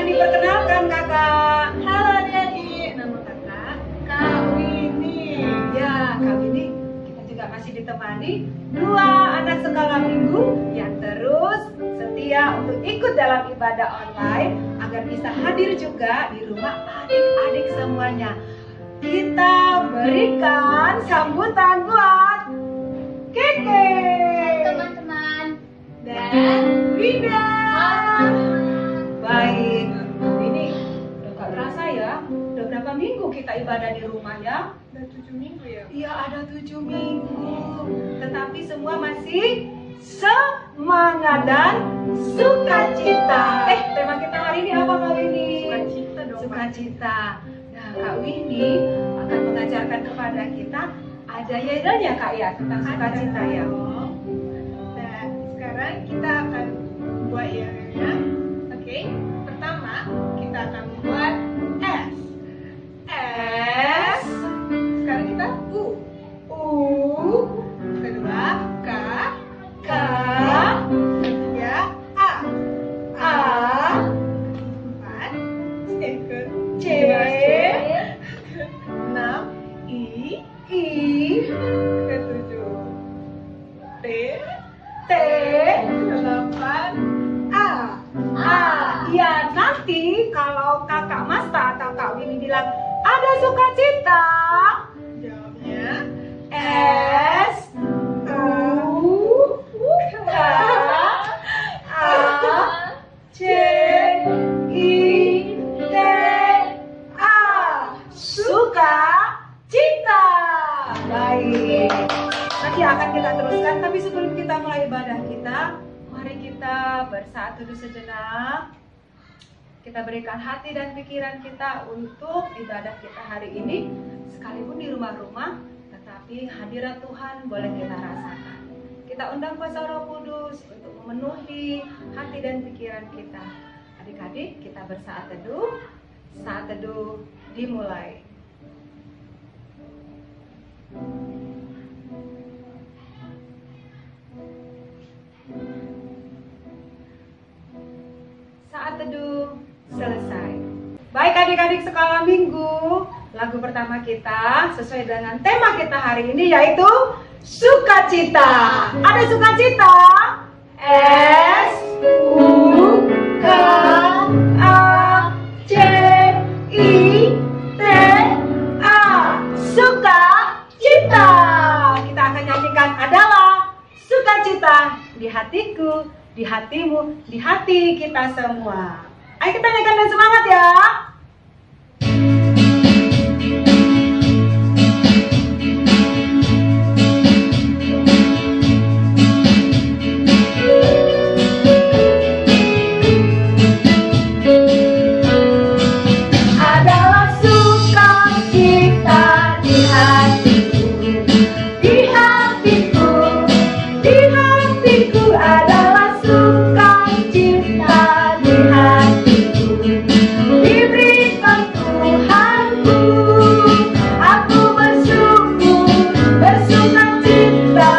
Silakan diperkenalkan kakak. Halo adik-adik, nama kakak Kak Winnie. Ya, kali ini kita juga masih ditemani dua anak sekolah minggu yang terus setia untuk ikut dalam ibadah online agar bisa hadir juga di rumah adik-adik semuanya. Kita berikan sambutan buat Keke Teman-teman dan Winda. Baik, ini udah gak berasa ya. Udah berapa minggu kita ibadah di rumah ya? Udah 7 minggu ya? Iya, ada 7 minggu. Tetapi semua masih semangat dan sukacita. Tema kita hari ini apa Kak Winnie? Sukacita dong. Sukacita. Nah, Kak Winnie akan mengajarkan kepada kita ada ya Kak ya tentang sukacita ya. Nah, sekarang kita akan buat ya. Oke, pertama kita akan membuat S. S. Sekarang kita U. Kedua K. K. Ketiga A. A. Empat C. enam I. I. Ketujuh T. T. Delapan A. Ya, nanti kalau kakak Masta atau Kak Winnie bilang ada sukacita, Jawabnya S. U. K. A. C. I. T. A. Sukacita. Baik. Nanti akan kita teruskan, tapi sebelum kita mulai ibadah kita, mari kita bersaat teduh sejenak. Kita berikan hati dan pikiran kita untuk ibadah kita hari ini, sekalipun di rumah-rumah, tetapi hadirat Tuhan boleh kita rasakan. Kita undang kuasa Roh Kudus untuk memenuhi hati dan pikiran kita. Adik-adik, kita bersaat teduh. Saat teduh dimulai. Saat teduh selesai. Baik adik-adik sekolah minggu, lagu pertama kita sesuai dengan tema kita hari ini yaitu sukacita. Ada sukacita? S U K A C I T A. Sukacita. Kita akan nyanyikan adalah sukacita di hatiku, di hatimu, di hati kita semua. Ayo kita nyanyikan dan semangat ya. Adalah sukacita di hatiku, di hatiku, di hatiku adalah sukacita di hatiku. Diberikan Tuhanku, aku bersyukur, bersukacita,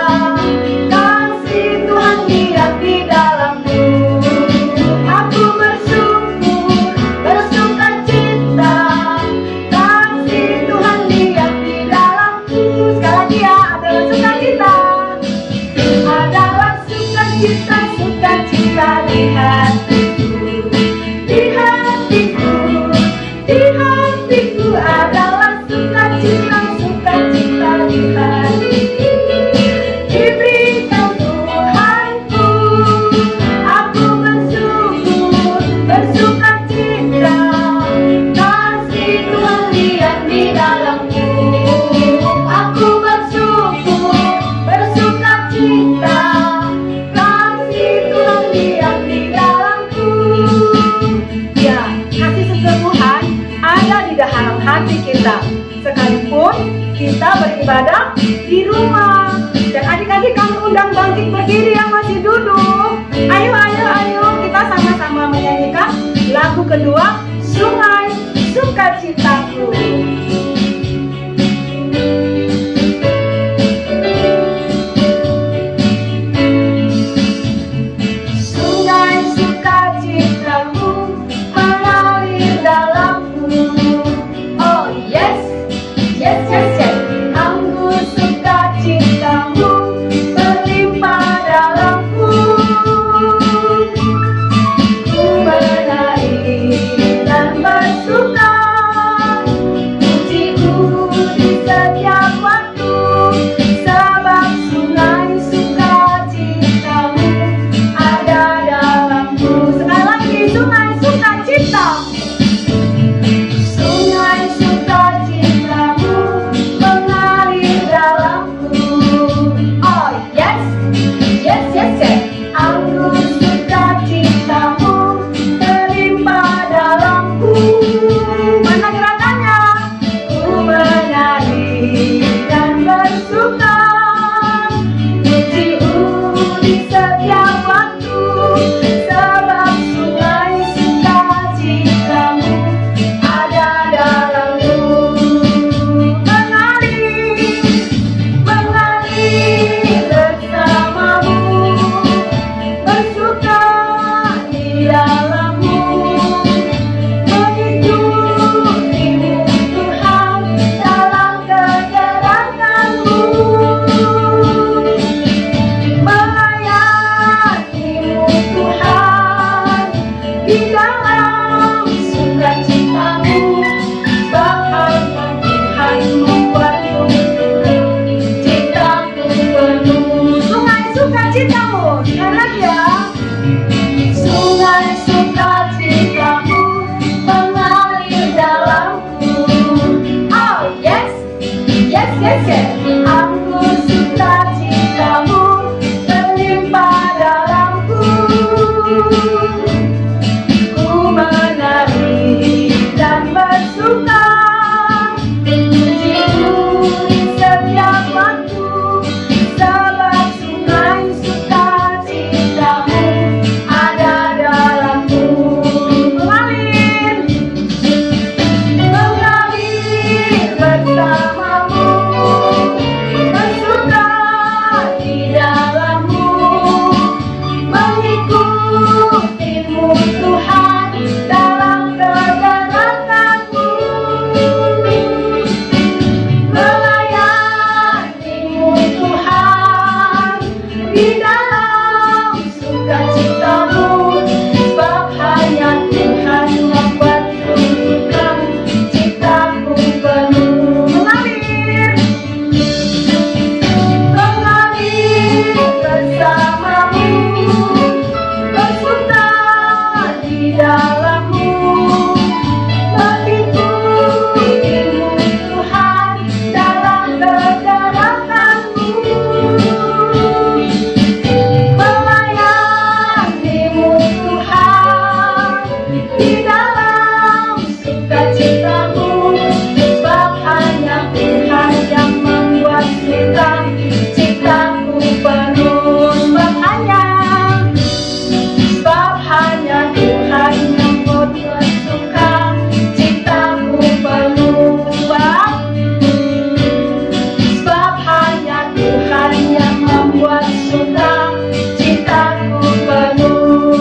kasih Tuhan lihat di dalamku. Aku bersyukur, bersukacita, kasih Tuhan lihat di dalamku. Sekali lagi ya, adalah sukacita. Adalah sukacita, sukacita di hatiku, di hatiku, di hatiku adalah sukacita, sukacita di hatiku. Diberikan Tuhanku, aku bersyukur, bersukacita, kasih Tuhan lihat di dalamku. Aku bersyukur, bersukacita, kasih Tuhan lihat di dalamku. Ya, kasih sesungguhan ada di dalam hati kita, sekalipun kita beribadah di rumah. Dan adik-adik kami undang bangkit berdiri yang masih duduk. Ayo, ayo, ayo, kita sama-sama menyanyikan lagu kedua, Sungai Sukacitaku. Sungai sukacitaku mengalir sukacitamu, sekali lagi ya. Sungai sukacitamu mengalir dalamku. Oh yes, yes, yes, yes. Aku sukacitamu melimpah dalamku. Ku menari dan bersuka, pujimu di setiap waktu. Sebab sungai sukacitamu ada dalamku. Mengalir, Mengalir bersamamu, bersuka di dalammu, mengikutimu Tuhan dalam perjalananmu, melayanimu Tuhan di dalam sukacitamu, sebab hanya Tuhan membuatku suka, citaku penuh. mengalir, Mengalir bersamamu, bersuka di dalammu, mengikutimu Tuhan dalam perjalananmu, melayanimu Tuhan di dalam sukacitamu, sebab hanya Tuhan yang membuat suka, citaku penuh. Sebab hanya Tuhan yang membuat suka, citaku penuh. Sebab hanya Tuhan yang membuat suka, citaku penuh.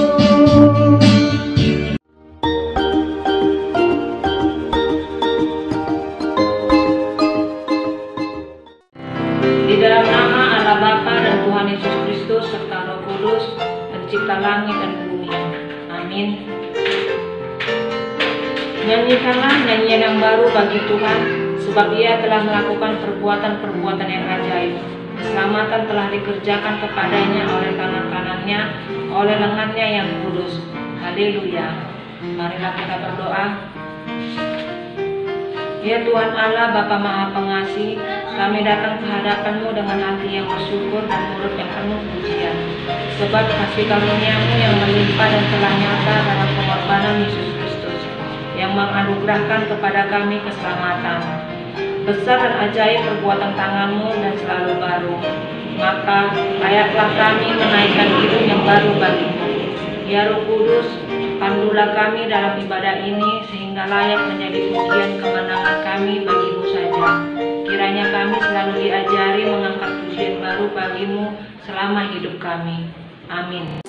Di dalam nama Allah Bapa dan Tuhan Yesus Kristus serta Roh Kudus, pencipta langit dan bumi. Amin. Nyanyikanlah nyanyian yang baru bagi Tuhan, sebab Ia telah melakukan perbuatan-perbuatan yang ajaib. Keselamatan telah dikerjakan kepadanya oleh tangan kanannya, oleh lengannya yang kudus. Haleluya. Marilah kita berdoa. Ya Tuhan Allah, Bapa Maha Pengasih, kami datang ke hadapan-Mu dengan hati yang bersyukur dan mulut yang penuh pujian. Sebab kasih karunia-Mu yang melimpah dan telah nyata dalam pengorbanan Yesus Kristus, yang menganugerahkan kepada kami keselamatan. Besar dan ajaib perbuatan tangan-Mu dan selalu baru. Maka layaklah kami menaikkan hidung yang baru bagi-Mu. Ya Roh Kudus, pandulah kami dalam ibadah ini sehingga layak menjadi pujian kemenangan kami bagi-Mu saja. Kiranya kami selalu diajari mengangkat pujian baru bagi-Mu selama hidup kami. Amin.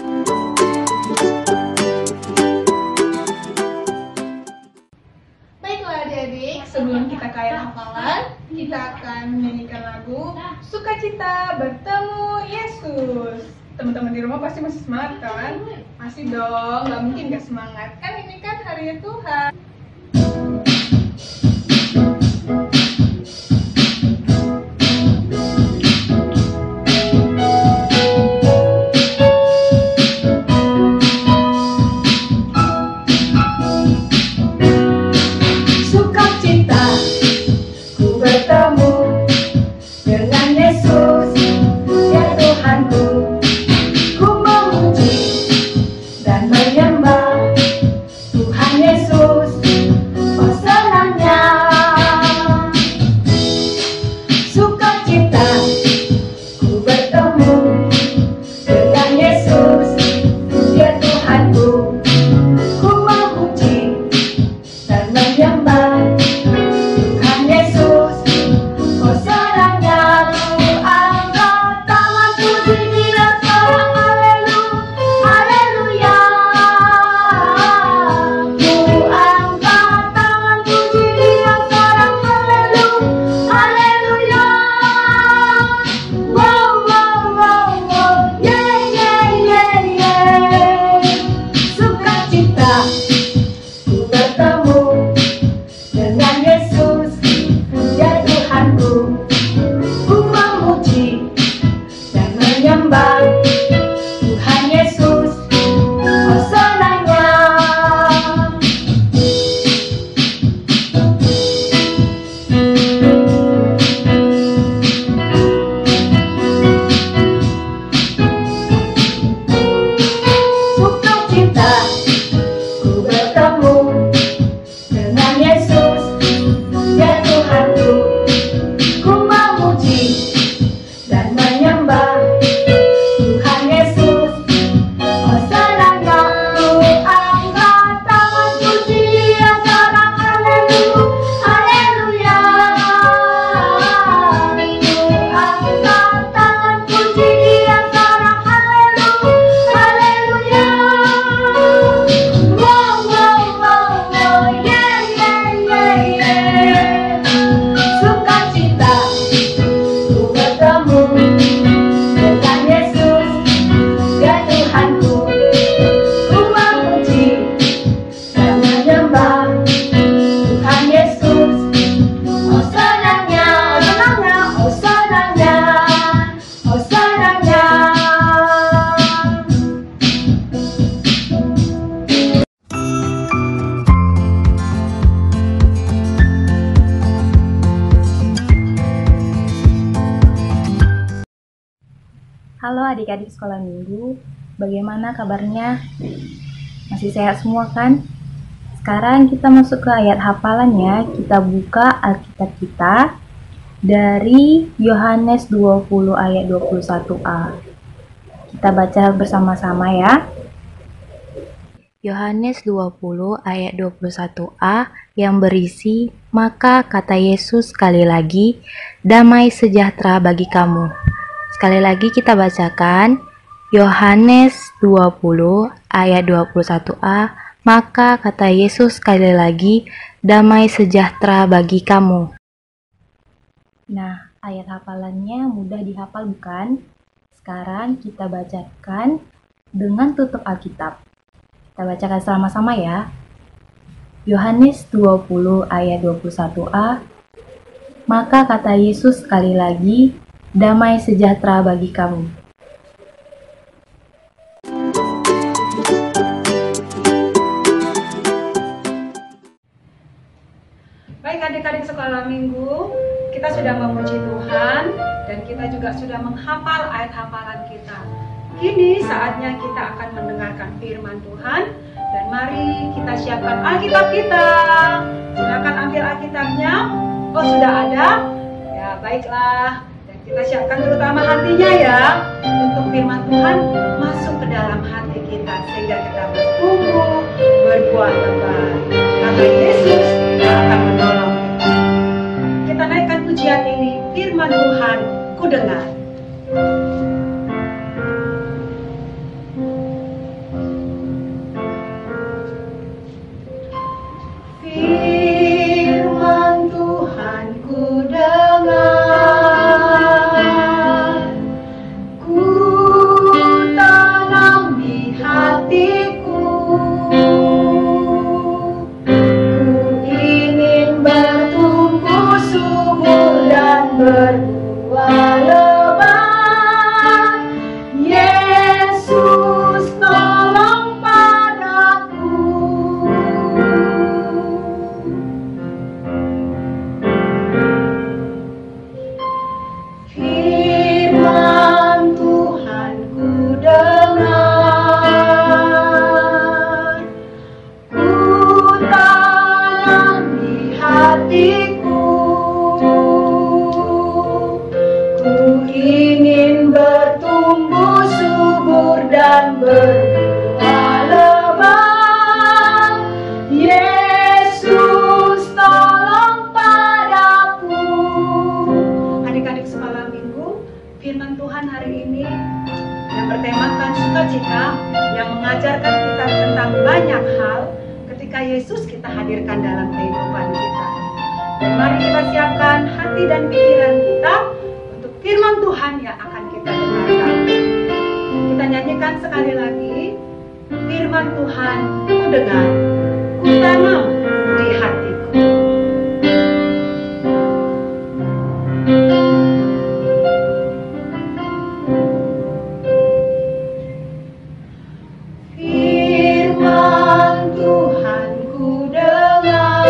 Baiklah adik-adik, sebelum kita ke ayat hafalan, kita akan menyanyikan lagu Sukacita Bertemu Yesus. Teman-teman di rumah pasti masih semangat kan? Masih dong, nggak mungkin nggak semangat. Kan ini kan hari Tuhan. Sukacita ku bertemu dengan Yesus, ya Tuhanku. Ku memuji dan menyembah Tuhan Yesus, oh senangnya. Sukacita ku bertemu dengan Yesus, ya Tuhanku. Ku memuji dan menyembah Tuhan Yesus, oh senangnya. Ku angkat tangan puji Dia seorang haleluya. Ku angkat tangan puji Dia seorang haleluya. Wow, wow, wow, wow, yeah, yeah, yeah, yeah. Sukacita ku bertemu dengan Yesus, ya Tuhanku. Ku memuji dan menyembah Halo adik-adik sekolah minggu, bagaimana kabarnya? Masih sehat semua kan? Sekarang kita masuk ke ayat hafalannya. Kita buka Alkitab kita dari Yohanes 20 ayat 21a. Kita baca bersama-sama ya. Yohanes 20 ayat 21a yang berisi, "Maka kata Yesus sekali lagi, damai sejahtera bagi kamu." Sekali lagi kita bacakan Yohanes 20 ayat 21a, "Maka kata Yesus sekali lagi, damai sejahtera bagi kamu." Nah, ayat hafalannya mudah dihafal bukan? Sekarang kita bacakan dengan tutup Alkitab. Kita bacakan sama-sama ya. Yohanes 20 ayat 21a, "Maka kata Yesus sekali lagi, damai sejahtera bagi kamu." Baik adik-adik sekolah minggu, kita sudah memuji Tuhan dan kita juga sudah menghafal ayat hafalan kita. Kini saatnya kita akan mendengarkan firman Tuhan dan mari kita siapkan Alkitab kita. Silakan ambil Alkitabnya. Oh, sudah ada? Ya, baiklah. Dan kita siapkan terutama hatinya ya, untuk firman Tuhan masuk ke dalam hati kita sehingga kita bertumbuh, berbuah lebat. Karena Yesus akan menolong kita. Kita naikkan pujian ini, firman Tuhan ku dengar. Firman Tuhan ku dengar, ku tanam di hatiku, ku ingin bertumbuh subur dan berbuah lebat. Yesus tolong padaku. Firman Tuhan ku dengar, ku tanam di hatiku, ku ingin bertumbuh subur dan berbuah lebat. Yesus tolong padaku. Adik-adik sekolah minggu, firman Tuhan hari ini yang bertemakan sukacita, yang mengajarkan kita tentang banyak hal ketika Yesus kita hadirkan dalam kehidupan kita. Dan mari kita siapkan hati dan pikiran kita untuk firman Tuhan yang akan kita dengarkan. Kita nyanyikan sekali lagi, firman Tuhan ku dengar, ku tanam di hatiku. Firman Tuhan ku dengar,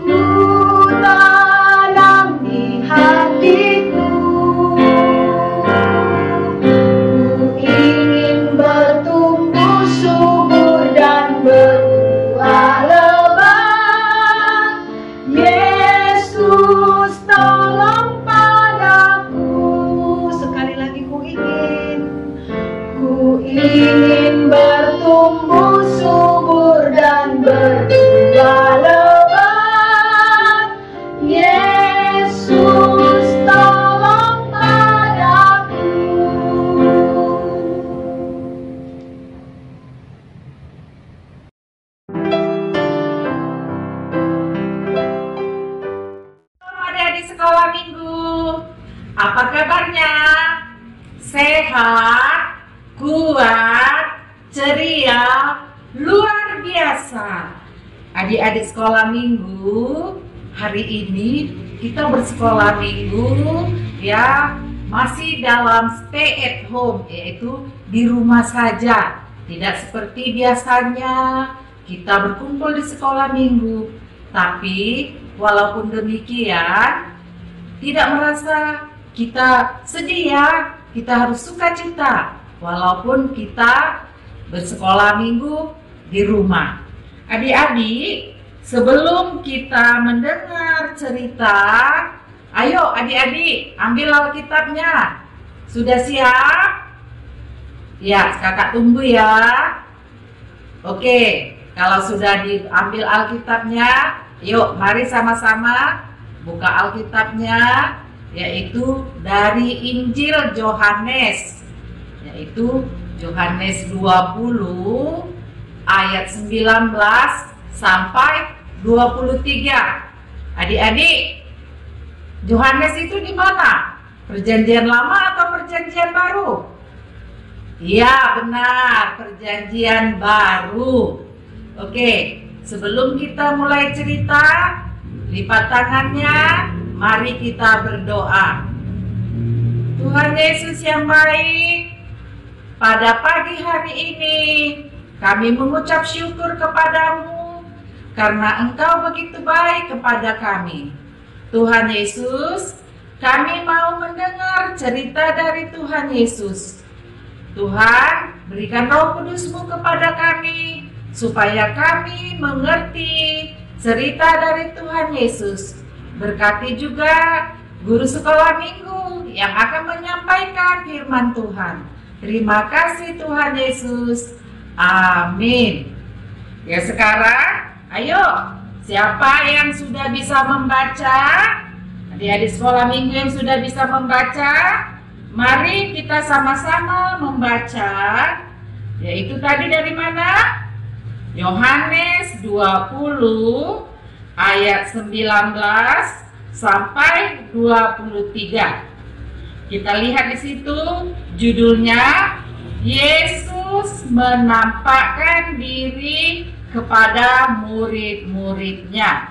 ku tanam di hatiku, ku ingin bertumbuh subur dan berbuah lebat. Yesus tolong padaku. Sekali lagi ku ingin bertumbuh subur dan berbuah lebat. Yesus tolong padaku. Adik-adik sekolah minggu, apa kabarnya? Sehat, kuat, ceria, luar biasa. Adik-adik sekolah minggu, hari ini kita bersekolah minggu ya, masih dalam stay at home, yaitu di rumah saja. Tidak seperti biasanya kita berkumpul di sekolah minggu. Tapi walaupun demikian, tidak merasa kita sedih ya, kita harus sukacita walaupun kita bersekolah minggu di rumah. Adik-adik, sebelum kita mendengar cerita, ayo adik-adik ambil Alkitabnya. Sudah siap? Ya, kakak tunggu ya. Oke, kalau sudah diambil Alkitabnya, yuk mari sama-sama buka Alkitabnya, yaitu dari Injil Yohanes, yaitu Yohanes 20 ayat 19 sampai 23. Adik-adik, Yohanes itu di mana? Perjanjian lama atau perjanjian baru? Iya, benar, perjanjian baru. Oke, sebelum kita mulai cerita, lipat tangannya, mari kita berdoa. Tuhan Yesus yang baik, pada pagi hari ini kami mengucap syukur kepadamu karena Engkau begitu baik kepada kami. Tuhan Yesus, kami mau mendengar cerita dari Tuhan Yesus. Tuhan, berikan Roh Kudus-Mu kepada kami supaya kami mengerti cerita dari Tuhan Yesus. Berkati juga guru sekolah minggu yang akan menyampaikan firman Tuhan. Terima kasih Tuhan Yesus. Amin. Ya, sekarang ayo, siapa yang sudah bisa membaca? Adik-adik sekolah minggu yang sudah bisa membaca, mari kita sama-sama membaca. Yaitu tadi dari mana? Yohanes 20 ayat 19 sampai 23. Kita lihat di situ judulnya, Yesus menampakkan diri kepada murid-muridnya.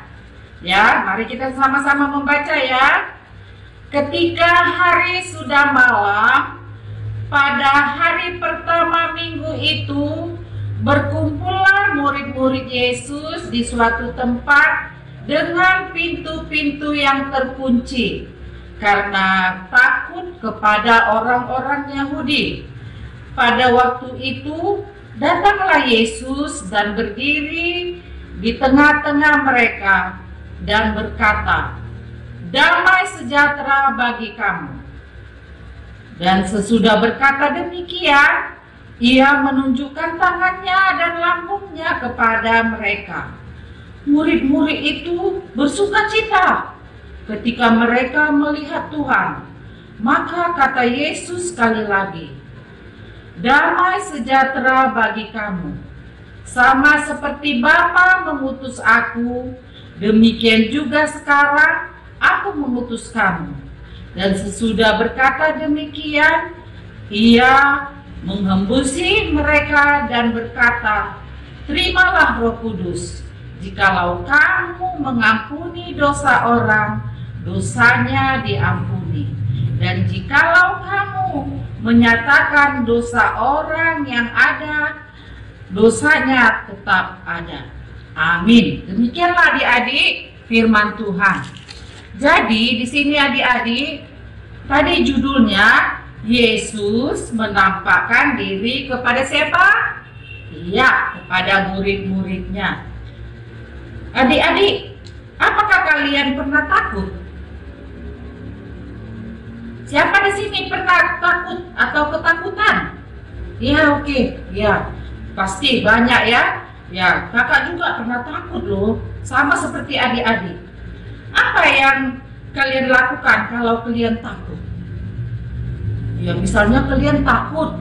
Ya, mari kita sama-sama membaca ya. Ketika hari sudah malam, pada hari pertama minggu itu, berkumpullah murid-murid Yesus di suatu tempat dengan pintu-pintu yang terkunci, karena takut kepada orang-orang Yahudi. Pada waktu itu, datanglah Yesus dan berdiri di tengah-tengah mereka dan berkata, "Damai sejahtera bagi kamu." Dan sesudah berkata demikian, ia menunjukkan tangannya dan lambungnya kepada mereka. Murid-murid itu bersukacita ketika mereka melihat Tuhan. Maka kata Yesus sekali lagi, "Damai sejahtera bagi kamu. Sama seperti Bapa mengutus aku, demikian juga sekarang aku mengutus kamu." Dan sesudah berkata demikian, ia menghembusi mereka dan berkata, "Terimalah Roh Kudus. Jikalau kamu mengampuni dosa orang, dosanya diampuni. Dan jikalau kamu menyatakan dosa orang yang ada, dosanya tetap ada." Amin. Demikianlah adik-adik firman Tuhan. Jadi di sini adik-adik, tadi judulnya Yesus menampakkan diri kepada siapa? Iya, kepada murid-muridnya. Adik-adik, apakah kalian pernah takut? Siapa di sini pernah takut atau ketakutan? Ya, oke. Ya, pasti banyak ya. Ya, kakak juga pernah takut loh. Sama seperti adik-adik. Apa yang kalian lakukan kalau kalian takut? Ya, misalnya kalian takut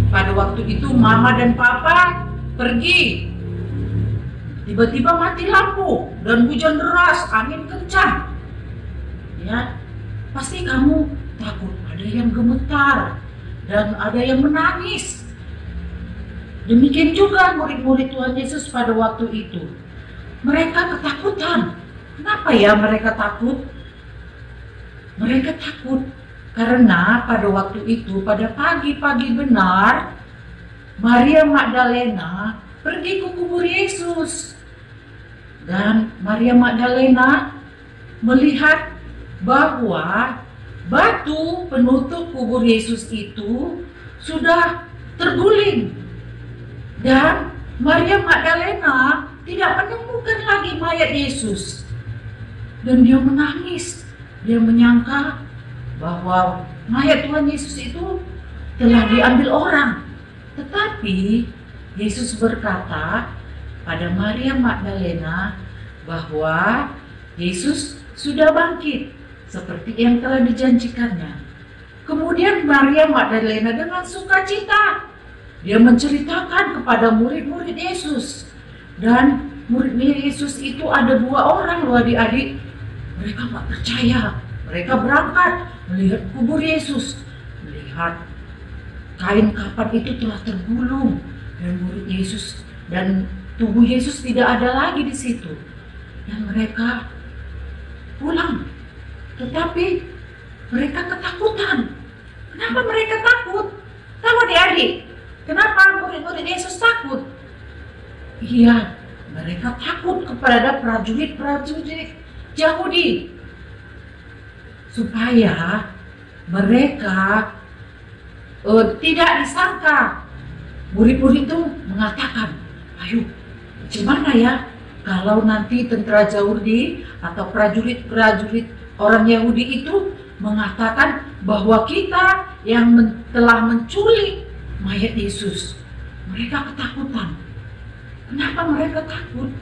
pada waktu itu mama dan papa pergi, tiba-tiba mati lampu dan hujan deras, angin kencang. Ya, pasti kamu takut. Ada yang gemetar dan ada yang menangis. Demikian juga murid-murid Tuhan Yesus pada waktu itu. Mereka ketakutan. Kenapa ya mereka takut? Mereka takut karena pada waktu itu, pada pagi-pagi benar, Maria Magdalena pergi ke kubur Yesus. Dan Maria Magdalena melihat bahwa batu penutup kubur Yesus itu sudah terguling. Dan Maria Magdalena tidak menemukan lagi mayat Yesus. Dan dia menangis. Dia menyangka bahwa mayat Tuhan Yesus itu telah diambil orang. Tetapi Yesus berkata pada Maria Magdalena bahwa Yesus sudah bangkit seperti yang telah dijanjikannya. Kemudian Maria Magdalena dengan sukacita dia menceritakan kepada murid-murid Yesus. Dan murid Yesus itu ada 2 orang loh adik-adik. Mereka nggak percaya. Mereka berangkat melihat kubur Yesus, melihat kain kafan itu telah tergulung dan murid Yesus dan tubuh Yesus tidak ada lagi di situ. Dan mereka pulang. Tetapi mereka ketakutan. Kenapa mereka takut? Tahu adik-adik? Kenapa murid-murid Yesus takut? Iya, mereka takut kepada prajurit-prajurit Yahudi. Supaya mereka tidak disangka. Murid-murid itu mengatakan, ayo, gimana ya kalau nanti tentara Yahudi atau prajurit-prajurit orang Yahudi itu mengatakan bahwa kita yang telah menculik mayat Yesus. Mereka ketakutan. Kenapa mereka takut?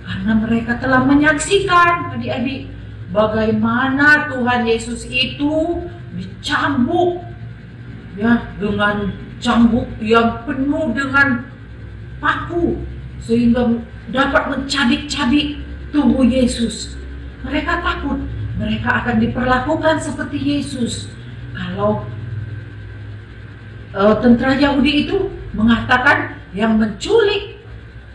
Karena mereka telah menyaksikan, adik-adik, bagaimana Tuhan Yesus itu dicambuk ya, dengan cambuk yang penuh dengan paku sehingga dapat mencabik-cabik tubuh Yesus. Mereka takut mereka akan diperlakukan seperti Yesus. Kalau tentara Yahudi itu mengatakan yang menculik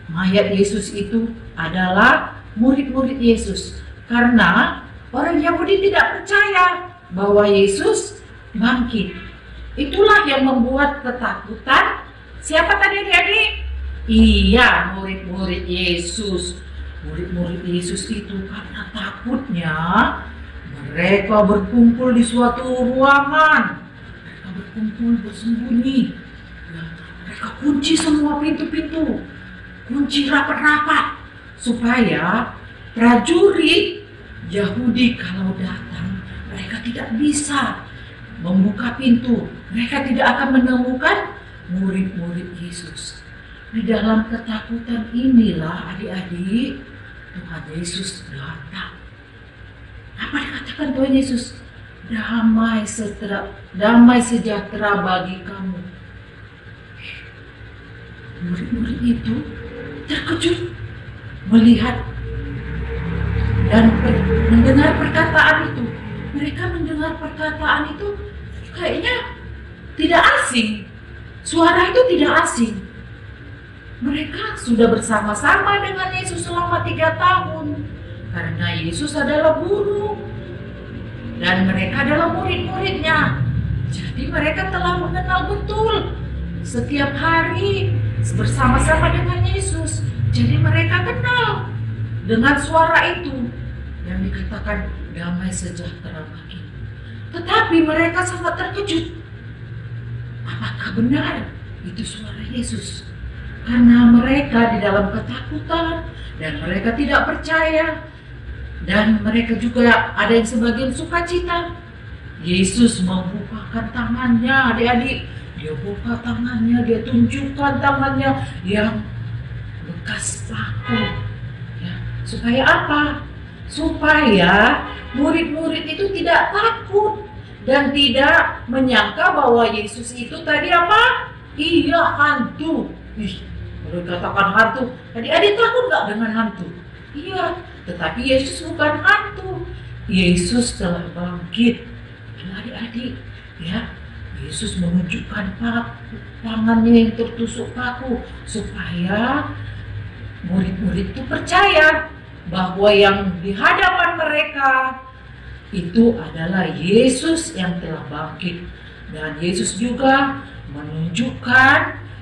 mayat Yesus itu adalah murid-murid Yesus. Karena orang Yahudi tidak percaya bahwa Yesus bangkit. Itulah yang membuat ketakutan. Siapa tadi adik-adik? Iya, murid-murid Yesus. Murid-murid Yesus itu karena takutnya mereka berkumpul di suatu ruangan. Mereka berkumpul bersembunyi. Mereka kunci semua pintu-pintu. Kunci rapat-rapat. Supaya prajurit Yahudi kalau datang, mereka tidak bisa membuka pintu. Mereka tidak akan menemukan murid-murid Yesus. Di dalam ketakutan inilah adik-adik, Tuhan Yesus datang. Apa dikatakan Tuhan Yesus? Damai sejahtera bagi kamu. Murid-murid itu terkejut melihat dan mendengar perkataan itu. Mereka mendengar perkataan itu kayaknya tidak asing. Suara itu tidak asing. Mereka sudah bersama-sama dengan Yesus selama 3 tahun. Karena Yesus adalah guru dan mereka adalah murid-muridnya. Jadi mereka telah mengenal betul setiap hari bersama-sama dengan Yesus. Jadi mereka kenal dengan suara itu yang dikatakan damai sejahtera bagi. Tetapi mereka sangat terkejut. Apakah benar itu suara Yesus? Karena mereka di dalam ketakutan dan mereka tidak percaya. Dan mereka juga ada yang sebagian sukacita. Yesus membukakan tangannya, adik-adik. Dia buka tangannya, dia tunjukkan tangannya yang bekas paku. Ya, supaya apa? Supaya murid-murid itu tidak takut dan tidak menyangka bahwa Yesus itu tadi apa? Iya, hantu. Kalau dikatakan hantu, adik-adik takut nggak dengan hantu? Iya, tetapi Yesus bukan hantu. Yesus telah bangkit. Dan adik-adik, ya, Yesus menunjukkan tangannya yang tertusuk paku supaya murid-murid itu percaya bahwa yang di hadapan mereka itu adalah Yesus yang telah bangkit. Dan Yesus juga menunjukkan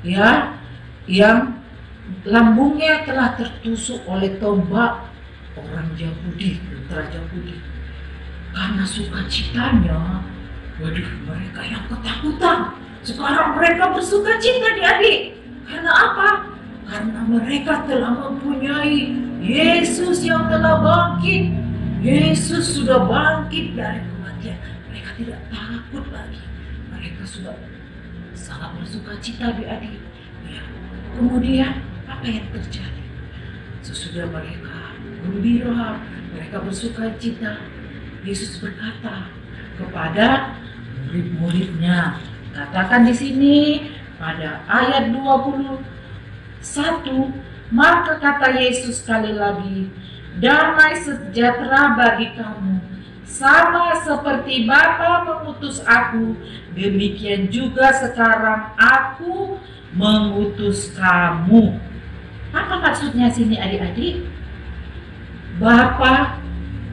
ya yang lambungnya telah tertusuk oleh tombak orang Yahudi, tentara Yahudi. Karena sukacitanya Waduh, mereka yang ketakutan. Sekarang mereka bersuka cita adik-adik. Karena apa? Karena mereka telah mempunyai Yesus yang telah bangkit. Yesus sudah bangkit dari kematian. Mereka tidak takut lagi. Mereka sudah sangat bersuka cita adik-adik. Ya. Kemudian apa yang terjadi? Sesudah mereka gembira, mereka bersuka cita, Yesus berkata kepada murid-muridnya, katakan di sini pada ayat 21, maka kata Yesus sekali lagi, damai sejahtera bagi kamu, sama seperti Bapa mengutus aku, demikian juga sekarang aku mengutus kamu. Apa maksudnya sini adik-adik? Bapa,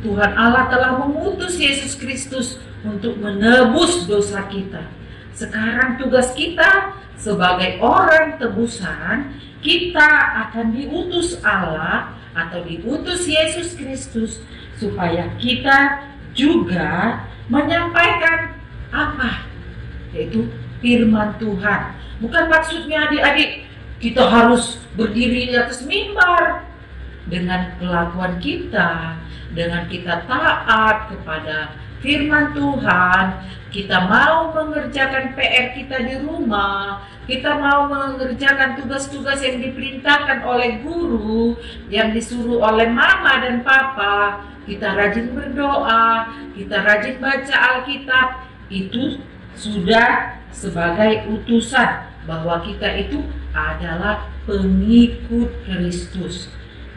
Tuhan Allah telah mengutus Yesus Kristus untuk menebus dosa kita. Sekarang tugas kita sebagai orang tebusan, kita akan diutus Allah atau diutus Yesus Kristus supaya kita juga menyampaikan apa? Yaitu firman Tuhan. Bukan maksudnya adik-adik kita harus berdiri di atas mimbar. Dengan kelakuan kita, dengan kita taat kepada firman Tuhan, kita mau mengerjakan PR kita di rumah, kita mau mengerjakan tugas-tugas yang diperintahkan oleh guru, yang disuruh oleh mama dan papa, kita rajin berdoa, kita rajin baca Alkitab, itu sudah sebagai utusan bahwa kita itu adalah pengikut Kristus.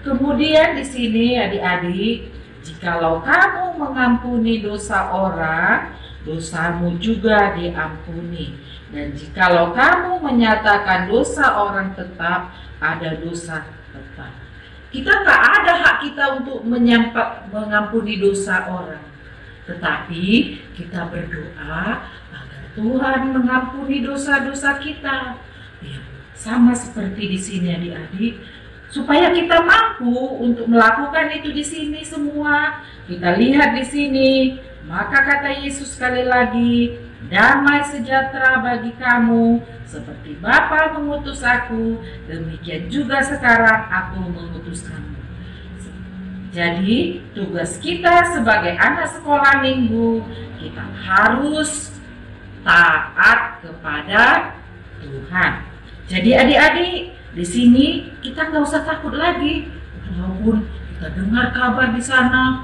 Kemudian di sini adik-adik, jikalau kamu mengampuni dosa orang, dosamu juga diampuni. Dan jikalau kamu menyatakan dosa orang tetap, ada dosa tetap. Kita nggak ada hak kita untuk mengampuni dosa orang. Tetapi kita berdoa agar Tuhan mengampuni dosa-dosa kita. Ya, sama seperti di sini adik-adik. Supaya kita mampu untuk melakukan itu di sini semua, kita lihat di sini. Maka kata Yesus sekali lagi, damai sejahtera bagi kamu, seperti Bapa mengutus aku, demikian juga sekarang aku mengutus kamu. Jadi tugas kita sebagai anak sekolah minggu, kita harus taat kepada Tuhan. Jadi adik-adik, di sini kita nggak usah takut lagi, walaupun kita dengar kabar di sana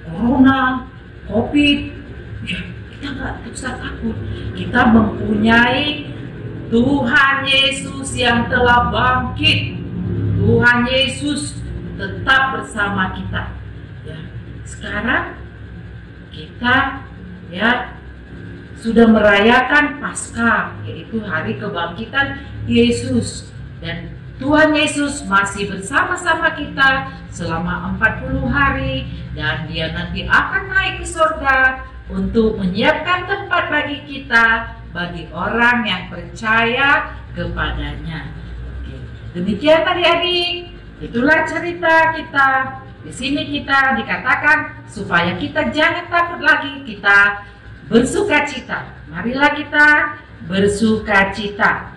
corona, covid, ya kita nggak usah takut. Kita mempunyai Tuhan Yesus yang telah bangkit. Tuhan Yesus tetap bersama kita. Ya, sekarang kita ya sudah merayakan Paskah, yaitu hari kebangkitan Yesus. Dan Tuhan Yesus masih bersama-sama kita selama 40 hari dan Dia nanti akan naik ke surga untuk menyiapkan tempat bagi kita, bagi orang yang percaya kepadanya. Oke. Demikian adik-adik, itulah cerita kita. Di sini kita dikatakan supaya kita jangan takut lagi, kita bersukacita. Marilah kita bersukacita.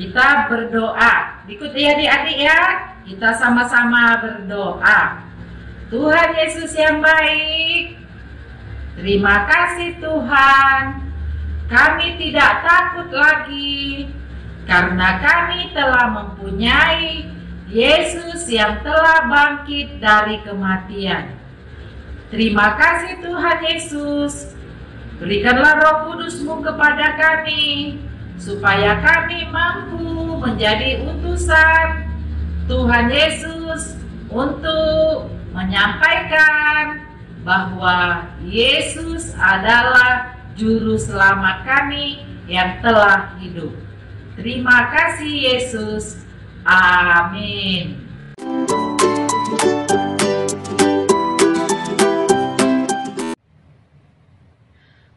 Kita berdoa. Ikuti adik-adik ya. Kita sama-sama berdoa. Tuhan Yesus yang baik, terima kasih Tuhan. Kami tidak takut lagi karena kami telah mempunyai Yesus yang telah bangkit dari kematian. Terima kasih Tuhan Yesus. Berikanlah Roh Kudus-Mu kepada kami, supaya kami mampu menjadi utusan Tuhan Yesus untuk menyampaikan bahwa Yesus adalah Juru Selamat kami yang telah hidup. Terima kasih Yesus. Amin.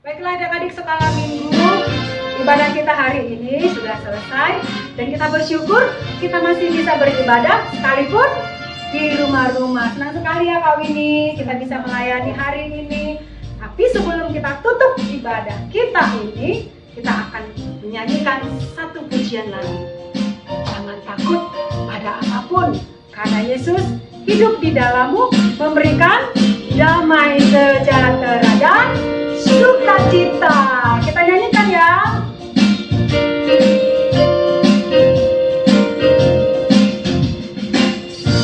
Baiklah adik-adik sekolah minggu, ibadah kita hari ini sudah selesai dan kita bersyukur kita masih bisa beribadah sekalipun di rumah-rumah. Senang sekali ya Kak Winnie, kita bisa melayani hari ini. Tapi sebelum kita tutup ibadah kita ini, kita akan menyanyikan satu pujian lagi. Jangan takut pada apapun, karena Yesus hidup di dalammu, memberikan damai, sejahtera, dan sukacita. Kita nyanyikan ya.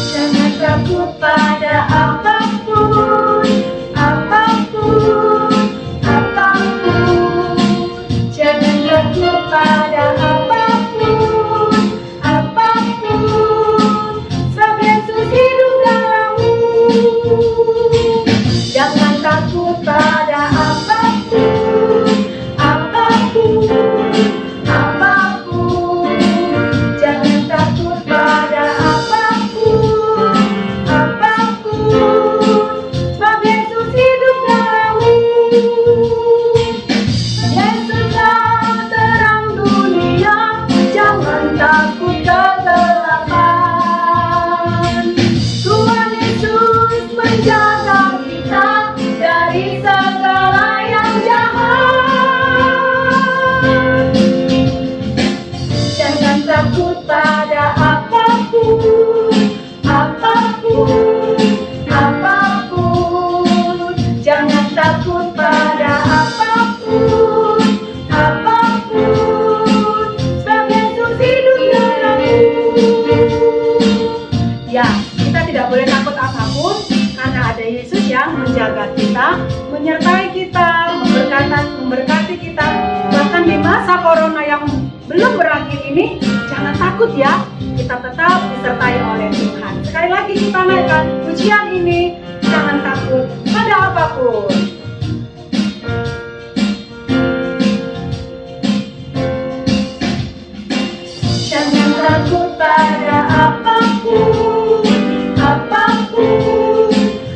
Jangan takut pada apapun, apapun, apapun. Jangan takut pada apapun, apapun. Sebab Yesus hidup dalammu. Jangan takut pada apapun, apapun, apapun. Jangan takut pada apapun, apapun. Sebab Yesus hidup dalammu. Yesuslah terang dunia, jangan takut kegelapan. Tuhan Yesus menjaga kita dari segala yang jahat. Jangan takut pada apapun, apapun, apapun. Jangan takut pada apapun, apapun. Sebab Yesus hidup dalammu. Ya, kita tidak boleh takut apapun karena ada Yesus yang menjaga kita, menyertai kita, memberkati kita. Bahkan di masa corona yang belum berakhir ini, jangan takut ya. Kita tetap disertai oleh Tuhan. Sekali lagi kita naikkan pujian ini. Jangan takut pada apapun. Jangan takut pada apapun, apapun,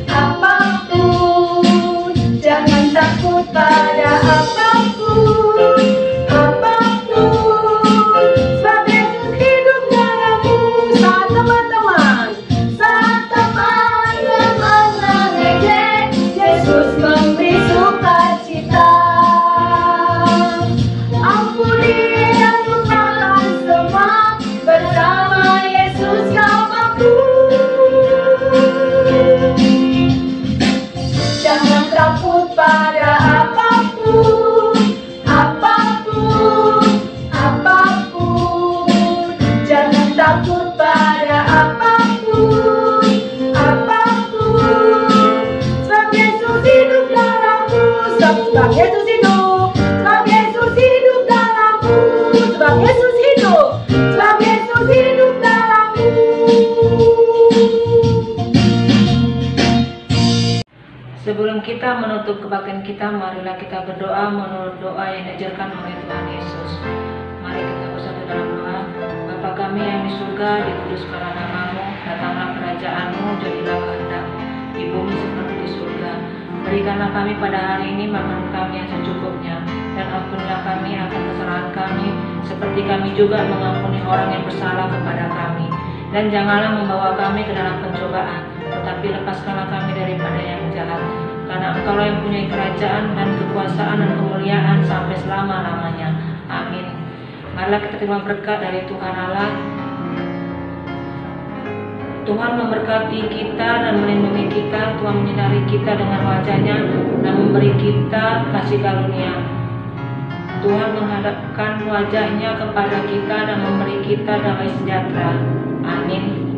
apapun. Jangan takut pada apapun, apapun. Sebab Yesus hidup dalammu. Saat teman-teman, saat teman-teman mengejek, Yesus memberi sukacita. Ampuni dan lupakan semua, bersama Yesus kau mampu. Jangan takut pada apapun, apapun, apapun. Jangan takut pada apapun, apapun. Sebab Yesus hidup dalammu. Sebab Yesus hidup. Sebab Yesus hidup dalammu. Sebab Yesus hidup. Sebab Yesus hidup dalammu. Sebelum kita menutup kebaktian kita, marilah kita berdoa menurut doa yang diajarkan oleh Tuhan Yesus. Mari kita bersatu dalam doa. Bapa kami yang di surga, dikuduskanlah namamu, datanglah kerajaan-Mu, jadilah kehendak-Mu di bumi seperti di surga. Berikanlah kami pada hari ini makan kami yang secukupnya, dan ampunilah kami akan kesalahan kami, seperti kami juga mengampuni orang yang bersalah kepada kami. Dan janganlah membawa kami ke dalam pencobaan, tetapi lepaskanlah kami daripada yang jahat. Karena Engkaulah yang punya kerajaan dan kekuasaan dan kemuliaan sampai selama-lamanya. Amin. Marilah kita terima berkat dari Tuhan Allah. Tuhan memberkati kita dan melindungi kita. Tuhan menyinari kita dengan wajah-Nya dan memberi kita kasih karunia. Tuhan menghadapkan wajah-Nya kepada kita dan memberi kita damai sejahtera. Amin.